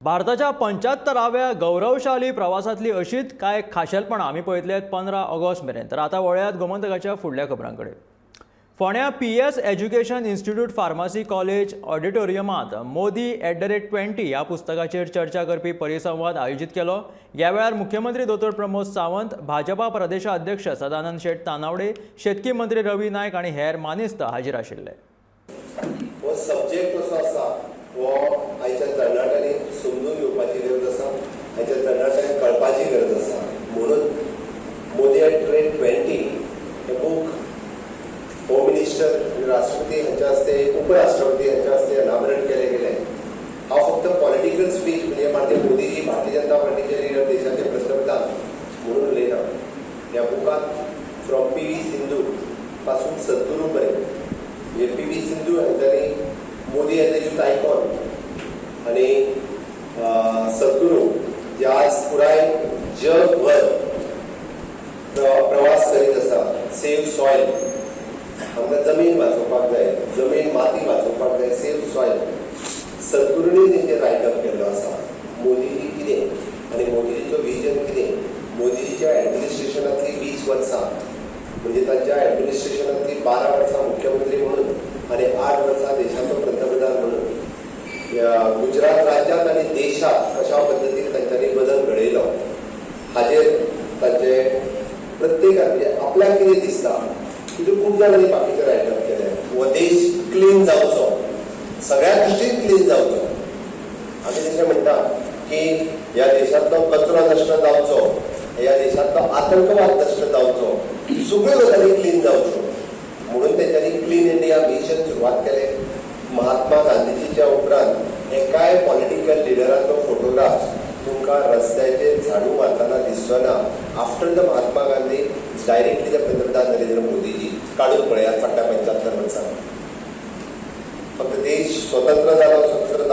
भारताच्या 75व्या गौरवशाली प्रवासातली अशीच कांय खाशेलपणां आमी पळयतलेत 15 ऑगस्ट मेरेन. तर आतां वळयात गोमंतकाच्या फुडल्या खबरांकडे. फोंड्या PS education institute pharmacy college ऑडिटोरियमांत मोदी @20 ह्या पुस्तकाचेर चर्चा करपी परिसंवाद आयोजीत केलो. ह्या वेळार मुख्यमंत्री दोतोर प्रमोद सावंत, भाजपा प्रदेशाध्यक्ष सदानंद शेट तानावडे, शेतकी मंत्री रवी नायक आनी हेर मानेस्त हाजीर आशिल्ले. हो सब्जेक्ट कसो आसा हो आयच्या तरणाट्यांनी समजून घेवपाची गरज आसा, आयच्या तरणाट्यांनी कळपाची गरज आसा. म्हणून मोदी @20 हे बूक होम मिनिस्टर राष्ट्रपती हांच्या हस्ते, उपराष्ट्रपती हांच्या हस्ते अनावरण केले गेले. हांव फक्त पॉलिटिकल स्पीच म्हणजे माननीय मोदीजी भारतीय जनता पार्टीचे लिडर, देशाचे पंतप्रधान म्हणून उलयना. ह्या बुकांत फ्रॉम PV सिंधू पासून सद्गुरू पर्यंत म्हणजे PV सिंधू हांच्यानी Modi as a youth icon आणि सद्गुरू जे आज पुराय जगभर प्रवास करीत आसा. सेव सॉयल, आमकां जमीन वाचोवपाक जाय, जमीन माती वाचोवपाक जाय, सेव सॉयल. सद्गुरूनी तेंचेर रायटअप केल्लो आसा. मोदीजी कितें आनी मोदीजीचो विजन कितें. मोदीजीच्या एडमिनिस्ट्रेशनांतली 20 वर्सां म्हणजे तांच्या एडमिनिस्ट्रेशनांतली 12 वर्सां मुख्यमंत्री म्हणून आणि 8 वर्सां देशाचो पंतप्रधान म्हणून गुजरात राज्यांत आणि देशात कशा पद्दतीन तांच्यांनी बदल घडयलो हाजेर तांचे प्रत्येकान म्हणजे आपल्याक कितें दिसता तितून खूब जाणांनी बाकीचे रायटअप केले. हो देश क्लीन जावचो, सगळ्या दृश्टीन क्लीन जावचो. आमी तशें म्हणटा की ह्या देशांतलो कचरो नश्ट जावचो, ह्या देशांतलो आतंकवाद नश्ट जावचो, सगळ्यो गजाली क्लीन जावच्यो म्हणून तेंच्यांनी क्लीन इंडिया मिशन सुरवात केले. महात्मा गांधीजीच्या उपरांत एकाय पॉलिटिकल लिडराचो फोटोग्राफ तुमकां रस्त्याचेर झाडू मारतना दिसचो ना. After the Mahatma Gandhi directly the पंतप्रधान नरेंद्र मोदीजी काडून पळयात फाटल्या 75 वर्सां. फक्त देश स्वतंत्र जालो, स्वतंत्र